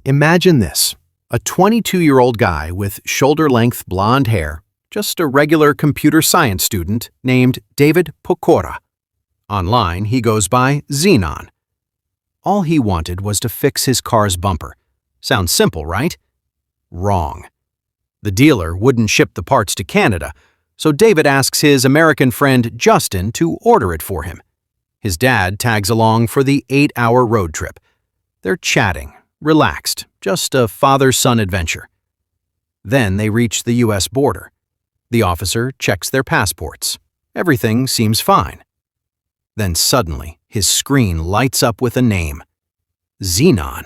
Imagine this, a 22-year-old guy with shoulder-length blonde hair, just a regular computer science student named David Pokora. Online, he goes by Xenon. All he wanted was to fix his car's bumper. Sounds simple, right? Wrong. The dealer wouldn't ship the parts to Canada, so David asks his American friend Justin to order it for him. His dad tags along for the 8-hour road trip. They're chatting, relaxed, just a father-son adventure. Then they reach the U.S. border. The officer checks their passports. Everything seems fine. Then suddenly, his screen lights up with a name. Xenon.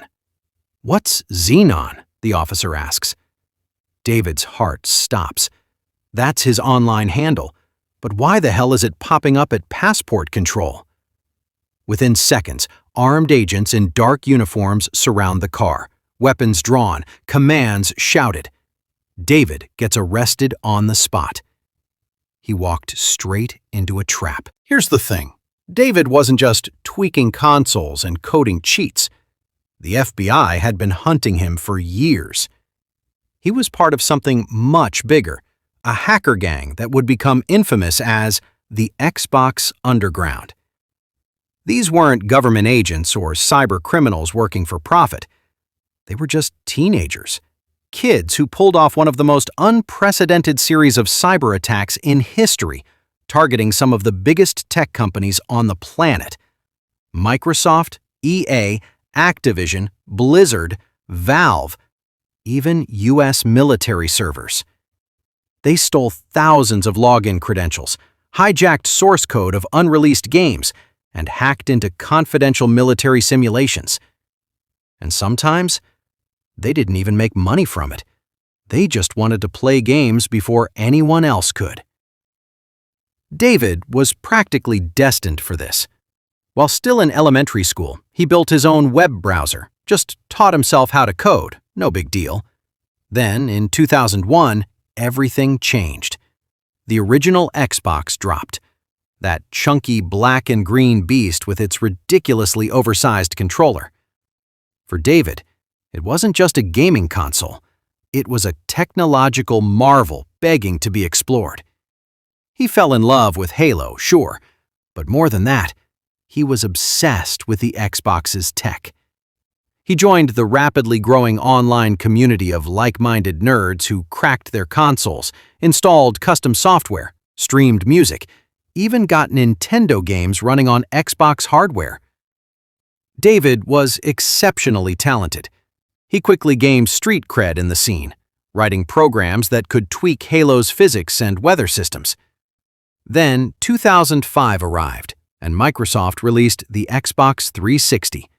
"What's Xenon?" the officer asks. David's heart stops. That's his online handle, but why the hell is it popping up at passport control? Within seconds, armed agents in dark uniforms surround the car, weapons drawn, commands shouted. David gets arrested on the spot. He walked straight into a trap. Here's the thing. David wasn't just tweaking consoles and coding cheats. The FBI had been hunting him for years. He was part of something much bigger, a hacker gang that would become infamous as the Xbox Underground. These weren't government agents or cyber criminals working for profit. They were just teenagers, kids who pulled off one of the most unprecedented series of cyber attacks in history, targeting some of the biggest tech companies on the planet. Microsoft, EA, Activision, Blizzard, Valve, even U.S. military servers. They stole thousands of login credentials, hijacked source code of unreleased games, and hacked into confidential military simulations. And sometimes, they didn't even make money from it. They just wanted to play games before anyone else could. David was practically destined for this. While still in elementary school, he built his own web browser, just taught himself how to code, no big deal. Then, in 2001, everything changed. The original Xbox dropped. That chunky black and green beast with its ridiculously oversized controller. For David, it wasn't just a gaming console. It was a technological marvel begging to be explored. He fell in love with Halo, sure, but more than that, he was obsessed with the Xbox's tech. He joined the rapidly growing online community of like-minded nerds who cracked their consoles, installed custom software, streamed music, even got Nintendo games running on Xbox hardware. David was exceptionally talented. He quickly gained street cred in the scene, writing programs that could tweak Halo's physics and weather systems. Then 2005 arrived, and Microsoft released the Xbox 360.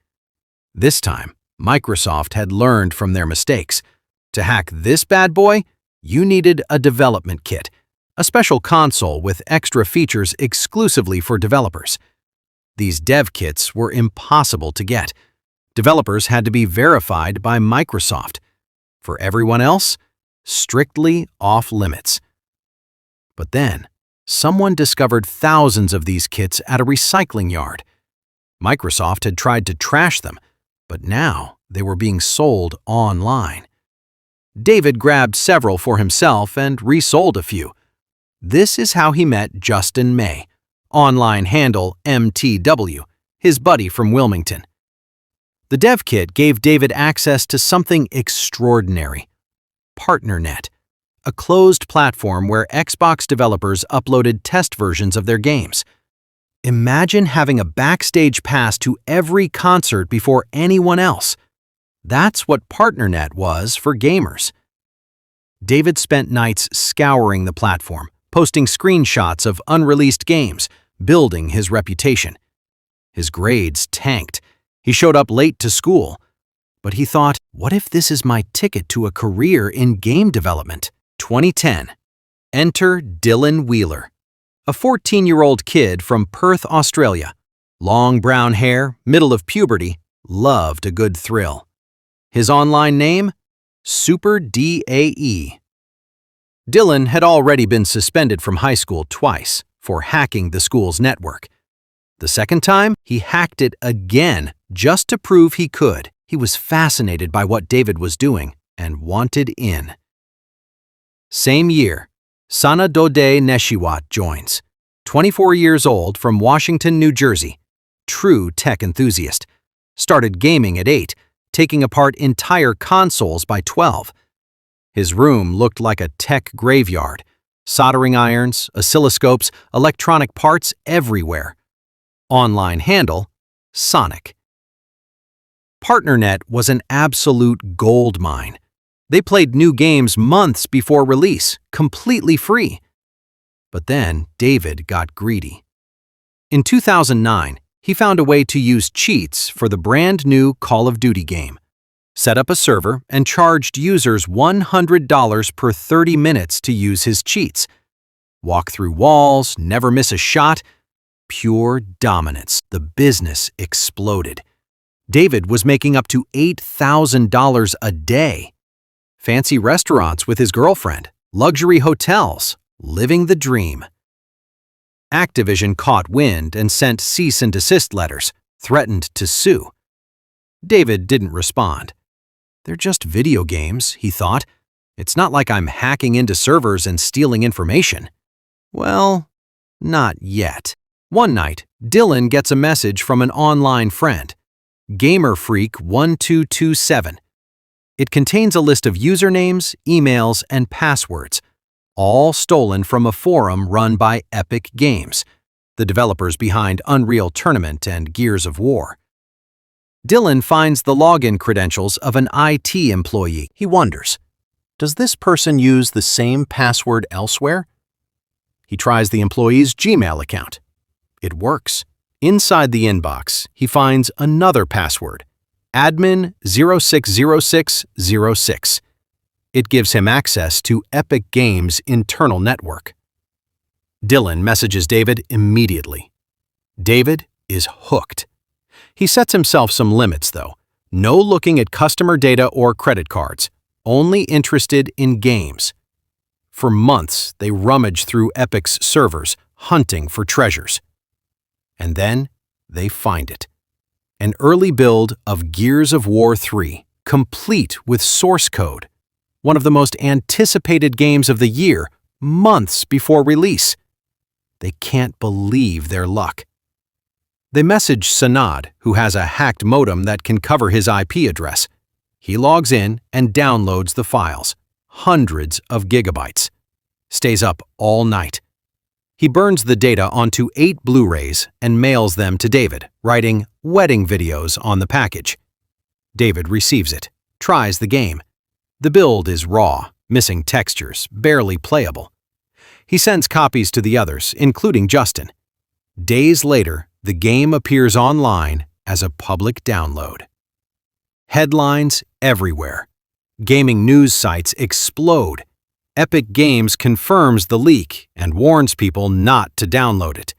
This time, Microsoft had learned from their mistakes. To hack this bad boy, you needed a development kit, a special console with extra features exclusively for developers. These dev kits were impossible to get. Developers had to be verified by Microsoft. For everyone else, strictly off-limits. But then, someone discovered thousands of these kits at a recycling yard. Microsoft had tried to trash them, but now they were being sold online. David grabbed several for himself and resold a few. This is how he met Justin May, online handle MTW, his buddy from Wilmington. The dev kit gave David access to something extraordinary. PartnerNet, a closed platform where Xbox developers uploaded test versions of their games. Imagine having a backstage pass to every concert before anyone else. That's what PartnerNet was for gamers. David spent nights scouring the platform, posting screenshots of unreleased games, building his reputation. His grades tanked. He showed up late to school. But he thought, what if this is my ticket to a career in game development? 2010. Enter Dylan Wheeler, a 14-year-old kid from Perth, Australia. Long brown hair, middle of puberty, loved a good thrill. His online name? Super DAE. Dylan had already been suspended from high school twice for hacking the school's network. The second time, he hacked it again just to prove he could. He was fascinated by what David was doing and wanted in. Same year, Sana Dode Neshiwat joins. 24 years old from Washington, New Jersey. True tech enthusiast. Started gaming at 8, taking apart entire consoles by 12. His room looked like a tech graveyard. Soldering irons, oscilloscopes, electronic parts everywhere. Online handle, Sonic. PartnerNet was an absolute gold mine. They played new games months before release, completely free. But then David got greedy. In 2009, he found a way to use cheats for the brand new Call of Duty game. Set up a server and charged users $100 per 30 minutes to use his cheats. Walk through walls, never miss a shot. Pure dominance. The business exploded. David was making up to $8,000 a day. Fancy restaurants with his girlfriend, luxury hotels, living the dream. Activision caught wind and sent cease and desist letters, threatened to sue. David didn't respond. They're just video games, he thought. It's not like I'm hacking into servers and stealing information. Well, not yet. One night, Dylan gets a message from an online friend, GamerFreak1227. It contains a list of usernames, emails, and passwords, all stolen from a forum run by Epic Games, the developers behind Unreal Tournament and Gears of War. Dylan finds the login credentials of an IT employee. He wonders, does this person use the same password elsewhere? He tries the employee's Gmail account. It works. Inside the inbox, he finds another password, admin060606. It gives him access to Epic Games' internal network. Dylan messages David immediately. David is hooked. He sets himself some limits, though. No looking at customer data or credit cards, only interested in games. For months, they rummage through Epic's servers, hunting for treasures. And then they find it. An early build of Gears of War 3, complete with source code. One of the most anticipated games of the year, months before release. They can't believe their luck. They message Sanad, who has a hacked modem that can cover his IP address. He logs in and downloads the files, hundreds of gigabytes. Stays up all night. He burns the data onto 8 Blu-rays and mails them to David, writing wedding videos on the package. David receives it, tries the game. The build is raw, missing textures, barely playable. He sends copies to the others, including Justin. Days later, the game appears online as a public download. Headlines everywhere. Gaming news sites explode. Epic Games confirms the leak and warns people not to download it.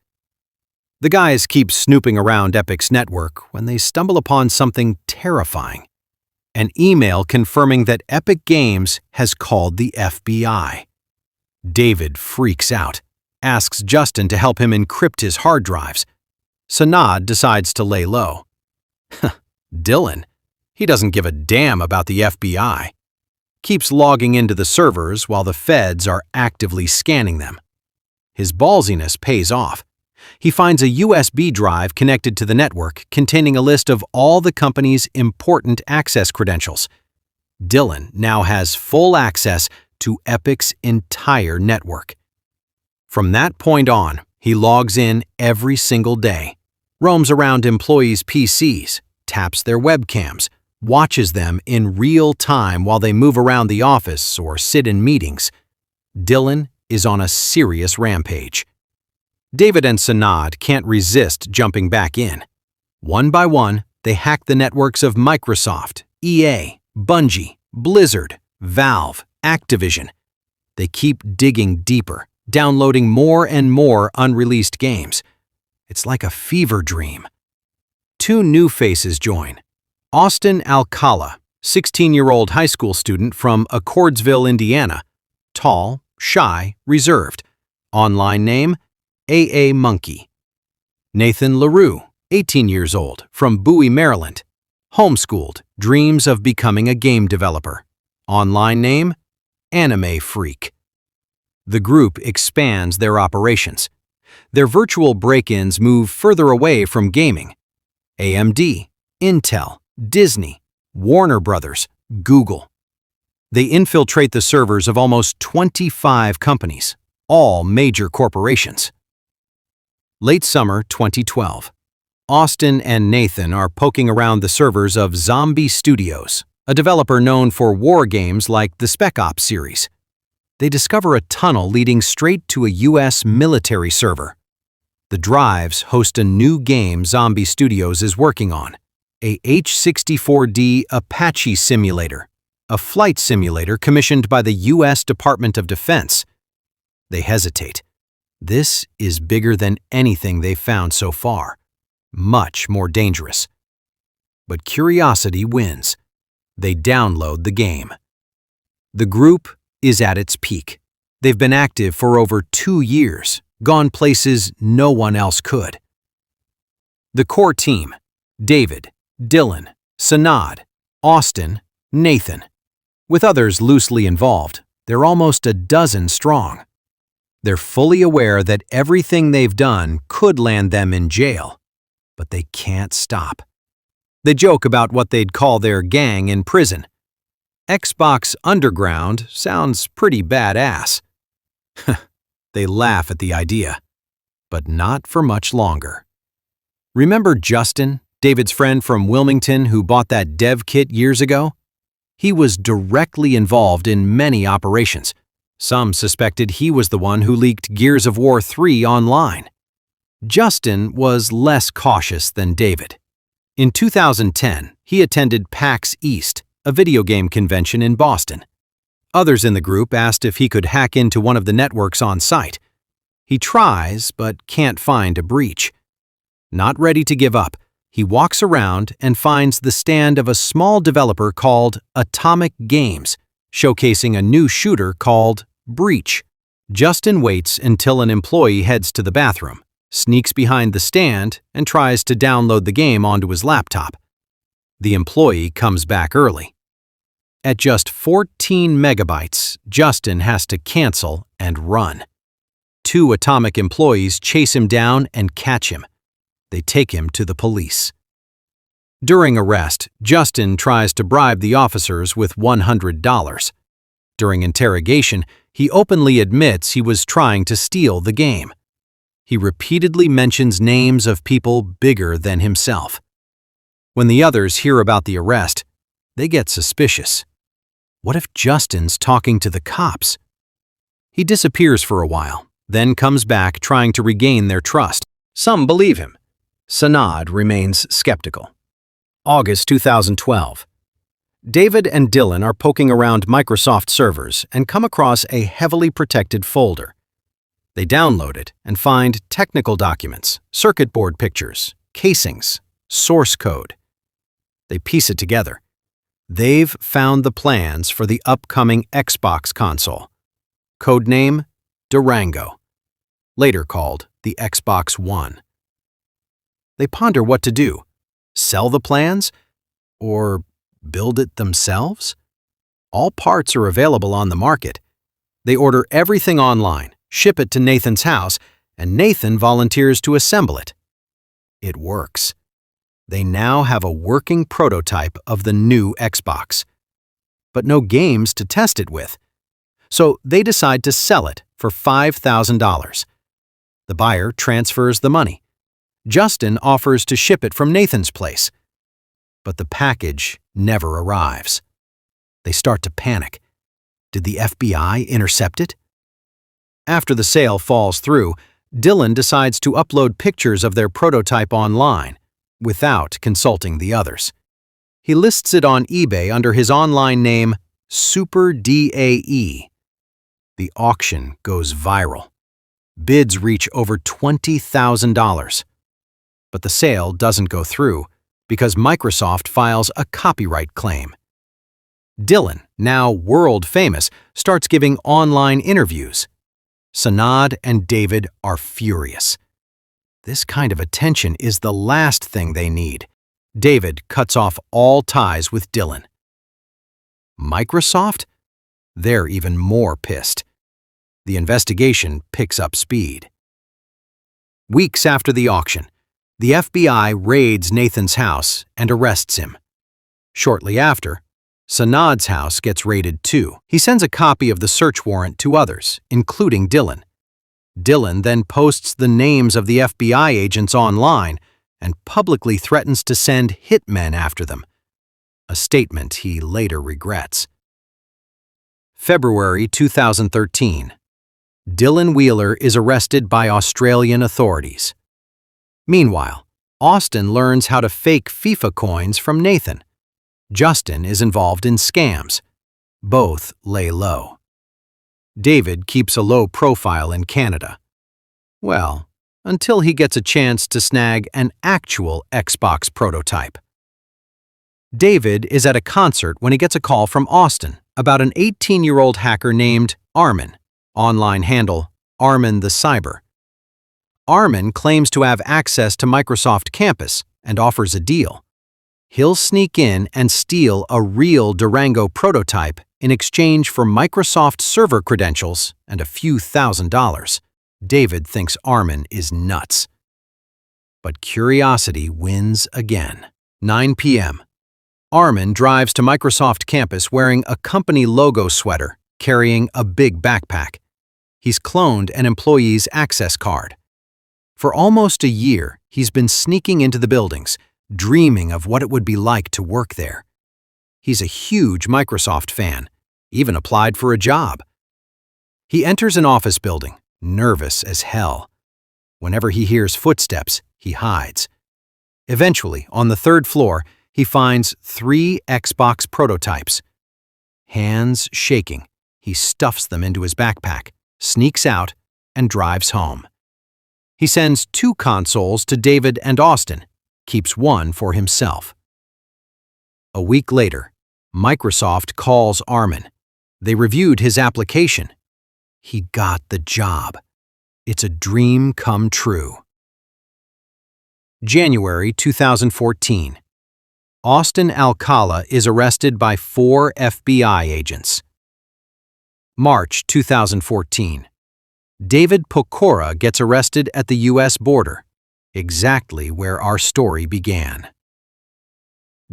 The guys keep snooping around Epic's network when they stumble upon something terrifying. An email confirming that Epic Games has called the FBI. David freaks out, asks Justin to help him encrypt his hard drives. Sanad decides to lay low. Dylan, he doesn't give a damn about the FBI. Keeps logging into the servers while the feds are actively scanning them. His ballsiness pays off. He finds a USB drive connected to the network containing a list of all the company's important access credentials. Dylan now has full access to Epic's entire network. From that point on, he logs in every single day, roams around employees' PCs, taps their webcams, watches them in real time while they move around the office or sit in meetings. Dylan is on a serious rampage. David and Sanad can't resist jumping back in. One by one, they hack the networks of Microsoft, EA, Bungie, Blizzard, Valve, Activision. They keep digging deeper, downloading more and more unreleased games. It's like a fever dream. 2 new faces join. Austin Alcala, 16-year-old high school student from Accordsville, Indiana. Tall, shy, reserved. Online name, AA Monkey. Nathan LaRue, 18 years old, from Bowie, Maryland. Homeschooled, dreams of becoming a game developer. Online name, Anime Freak. The group expands their operations. Their virtual break-ins move further away from gaming. AMD, Intel, Disney, Warner Brothers, Google. They infiltrate the servers of almost 25 companies, all major corporations. Late summer 2012. Austin and Nathan are poking around the servers of Zombie Studios, a developer known for war games like the Spec Ops series. They discover a tunnel leading straight to a U.S. military server. The drives host a new game Zombie Studios is working on, a H-64D Apache simulator, a flight simulator commissioned by the U.S. Department of Defense. They hesitate. This is bigger than anything they've found so far, much more dangerous. But curiosity wins. They download the game. The group is at its peak. They've been active for over 2 years, gone places no one else could. The core team: David, Dylan, Sanad, Austin, Nathan. With others loosely involved, they're almost a dozen strong. They're fully aware that everything they've done could land them in jail, but they can't stop. They joke about what they'd call their gang in prison. Xbox Underground sounds pretty badass. They laugh at the idea, but not for much longer. Remember Justin, David's friend from Wilmington who bought that dev kit years ago? He was directly involved in many operations. Some suspected he was the one who leaked Gears of War 3 online. Justin was less cautious than David. In 2010, he attended PAX East, a video game convention in Boston. Others in the group asked if he could hack into one of the networks on site. He tries, but can't find a breach. Not ready to give up, he walks around and finds the stand of a small developer called Atomic Games, showcasing a new shooter called Breach. Justin waits until an employee heads to the bathroom, sneaks behind the stand, and tries to download the game onto his laptop. The employee comes back early. At just 14 megabytes, Justin has to cancel and run. 2 Atomic employees chase him down and catch him. They take him to the police. During arrest, Justin tries to bribe the officers with $100. During interrogation, he openly admits he was trying to steal the game. He repeatedly mentions names of people bigger than himself. When the others hear about the arrest, they get suspicious. What if Justin's talking to the cops? He disappears for a while, then comes back trying to regain their trust. Some believe him. Sanad remains skeptical. August 2012. David and Dylan are poking around Microsoft servers and come across a heavily protected folder. They download it and find technical documents, circuit board pictures, casings, source code. They piece it together. They've found the plans for the upcoming Xbox console. Codename Durango, later called the Xbox One. They ponder what to do: sell the plans or build it themselves? All parts are available on the market. They order everything online, ship it to Nathan's house, and Nathan volunteers to assemble it. It works. They now have a working prototype of the new Xbox, but no games to test it with. So they decide to sell it for $5,000. The buyer transfers the money. Justin offers to ship it from Nathan's place, but the package never arrives. They start to panic. Did the FBI intercept it? After the sale falls through, Dylan decides to upload pictures of their prototype online without consulting the others. He lists it on eBay under his online name SuperDAE. The auction goes viral. Bids reach over $20,000. But the sale doesn't go through because Microsoft files a copyright claim. Dylan, now world famous, starts giving online interviews. Sanad and David are furious. This kind of attention is the last thing they need. David cuts off all ties with Dylan. Microsoft? They're even more pissed. The investigation picks up speed. Weeks after the auction, the FBI raids Nathan's house and arrests him. Shortly after, Sanad's house gets raided too. He sends a copy of the search warrant to others, including Dylan. Dylan then posts the names of the FBI agents online and publicly threatens to send hitmen after them, a statement he later regrets. February 2013. Dylan Wheeler is arrested by Australian authorities. Meanwhile, Austin learns how to fake FIFA coins from Nathan. Justin is involved in scams. Both lay low. David keeps a low profile in Canada. Well, until he gets a chance to snag an actual Xbox prototype. David is at a concert when he gets a call from Austin about an 18-year-old hacker named Armin, online handle Armin the Cyber. Armin claims to have access to Microsoft Campus and offers a deal. He'll sneak in and steal a real Durango prototype in exchange for Microsoft server credentials and a few $1,000s. David thinks Armin is nuts. But curiosity wins again. 9 p.m. Armin drives to Microsoft Campus wearing a company logo sweater, carrying a big backpack. He's cloned an employee's access card. For almost a year, he's been sneaking into the buildings, dreaming of what it would be like to work there. He's a huge Microsoft fan, even applied for a job. He enters an office building, nervous as hell. Whenever he hears footsteps, he hides. Eventually, on the third floor, he finds 3 Xbox prototypes. Hands shaking, he stuffs them into his backpack, sneaks out, and drives home. He sends 2 consoles to David and Austin, keeps one for himself. A week later, Microsoft calls Armin. They reviewed his application. He got the job. It's a dream come true. January 2014. Austin Alcala is arrested by 4 FBI agents. March 2014. David Pokora gets arrested at the U.S. border, exactly where our story began.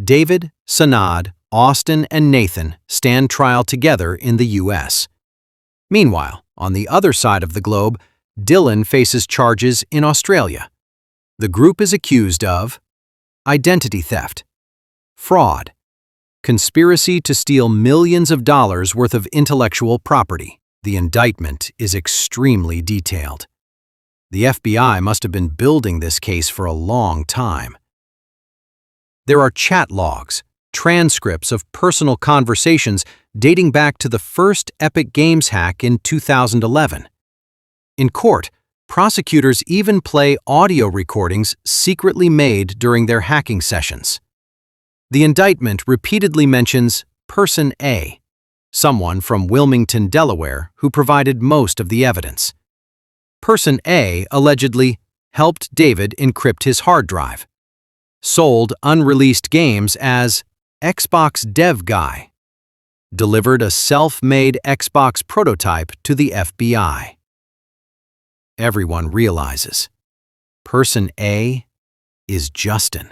David, Sanad, Austin, and Nathan stand trial together in the U.S. Meanwhile, on the other side of the globe, Dylan faces charges in Australia. The group is accused of identity theft, fraud, conspiracy to steal millions of dollars worth of intellectual property. The indictment is extremely detailed. The FBI must have been building this case for a long time. There are chat logs, transcripts of personal conversations dating back to the first Epic Games hack in 2011. In court, prosecutors even play audio recordings secretly made during their hacking sessions. The indictment repeatedly mentions Person A, someone from Wilmington, Delaware, who provided most of the evidence. Person A allegedly helped David encrypt his hard drive, sold unreleased games as Xbox Dev Guy, delivered a self-made Xbox prototype to the FBI. Everyone realizes Person A is Justin.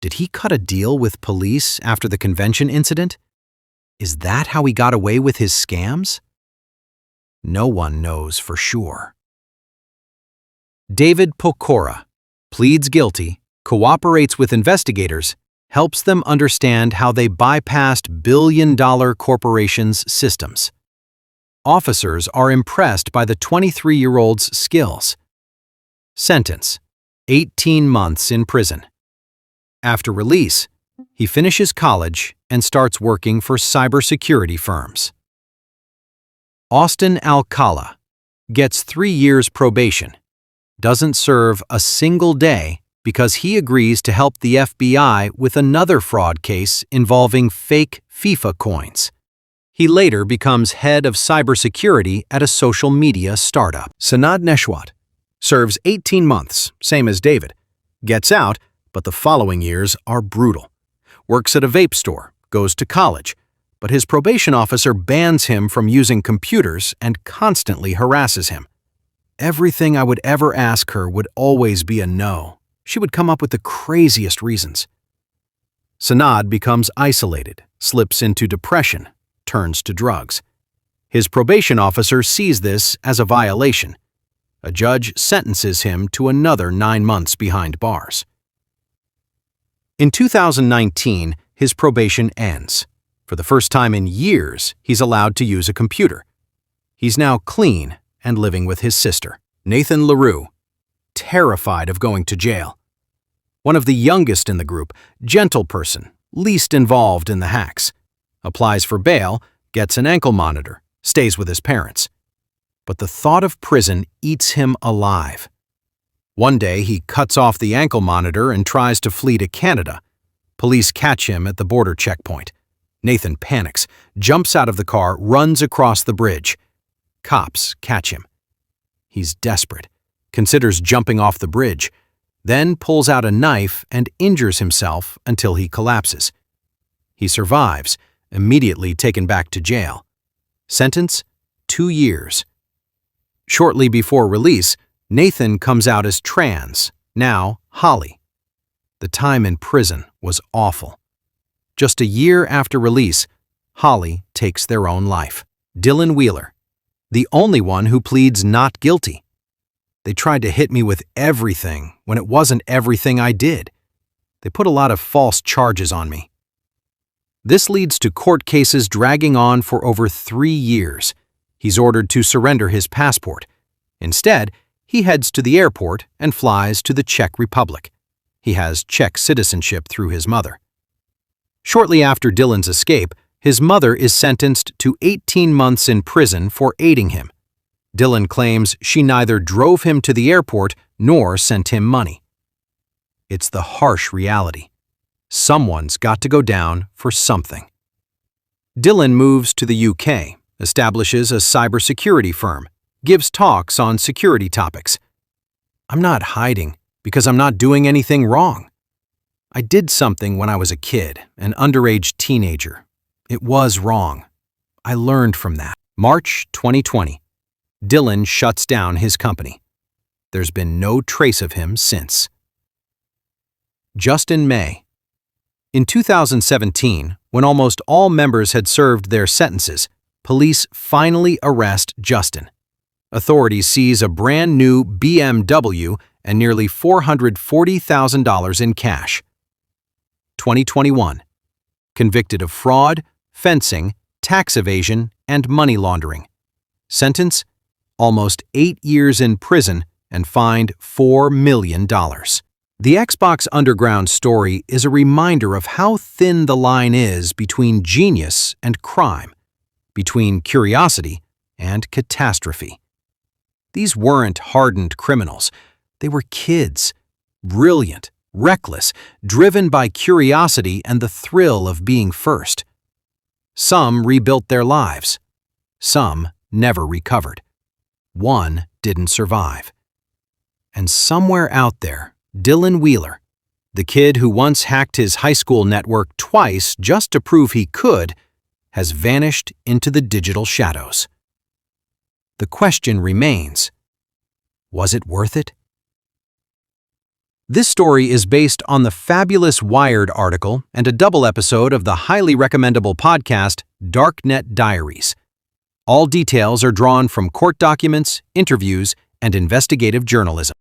Did he cut a deal with police after the convention incident? Is that how he got away with his scams? No one knows for sure. David Pokora pleads guilty, cooperates with investigators, helps them understand how they bypassed billion-dollar corporations' systems. Officers are impressed by the 23-year-old's skills. Sentence: 18 months in prison. After release, he finishes college and starts working for cybersecurity firms. Austin Alcala gets 3 years probation, doesn't serve a single day because he agrees to help the FBI with another fraud case involving fake FIFA coins. He later becomes head of cybersecurity at a social media startup. Sanad Neshwat serves 18 months, same as David, gets out, But the following years are brutal. Works at a vape store, goes to college, but his probation officer bans him from using computers and constantly harasses him. Everything I would ever ask her would always be a no. She would come up with the craziest reasons. Sanad becomes isolated, slips into depression, turns to drugs. His probation officer sees this as a violation. A judge sentences him to another 9 months behind bars. In 2019, his probation ends. For the first time in years, he's allowed to use a computer. He's now clean and living with his sister. Nathan LaRue, terrified of going to jail. One of the youngest in the group, gentle person, least involved in the hacks. Applies for bail, gets an ankle monitor, stays with his parents. But the thought of prison eats him alive. One day, he cuts off the ankle monitor and tries to flee to Canada. Police catch him at the border checkpoint. Nathan panics, jumps out of the car, runs across the bridge. Cops catch him. He's desperate, considers jumping off the bridge, then pulls out a knife and injures himself until he collapses. He survives, immediately taken back to jail. Sentence: 2 years. Shortly before release, Nathan comes out as trans, now Holly. The time in prison was awful. Just a year after release, Holly takes their own life. Dylan Wheeler, the only one who pleads not guilty. They tried to hit me with everything when it wasn't everything I did. They put a lot of false charges on me. This leads to court cases dragging on for over 3 years. He's ordered to surrender his passport. Instead, he heads to the airport and flies to the Czech Republic. He has Czech citizenship through his mother. Shortly after Dylan's escape, his mother is sentenced to 18 months in prison for aiding him. Dylan claims she neither drove him to the airport nor sent him money. It's the harsh reality. Someone's got to go down for something. Dylan moves to the UK, establishes a cybersecurity firm, gives talks on security topics. I'm not hiding because I'm not doing anything wrong. I did something when I was a kid, an underage teenager. It was wrong. I learned from that. March 2020. Dylan shuts down his company. There's been no trace of him since. Just in May. In 2017, when almost all members had served their sentences, police finally arrest Justin. Authorities seize a brand new BMW and nearly $440,000 in cash. 2021. Convicted of fraud, fencing, tax evasion, and money laundering. Sentence: almost 8 years in prison and fined $4 million. The Xbox Underground story is a reminder of how thin the line is between genius and crime, between curiosity and catastrophe. These weren't hardened criminals. They were kids, brilliant, reckless, driven by curiosity and the thrill of being first. Some rebuilt their lives. Some never recovered. One didn't survive. And somewhere out there, Dylan Wheeler, the kid who once hacked his high school network twice just to prove he could, has vanished into the digital shadows. The question remains, was it worth it? This story is based on the fabulous Wired article and a double episode of the highly recommendable podcast Darknet Diaries. All details are drawn from court documents, interviews, and investigative journalism.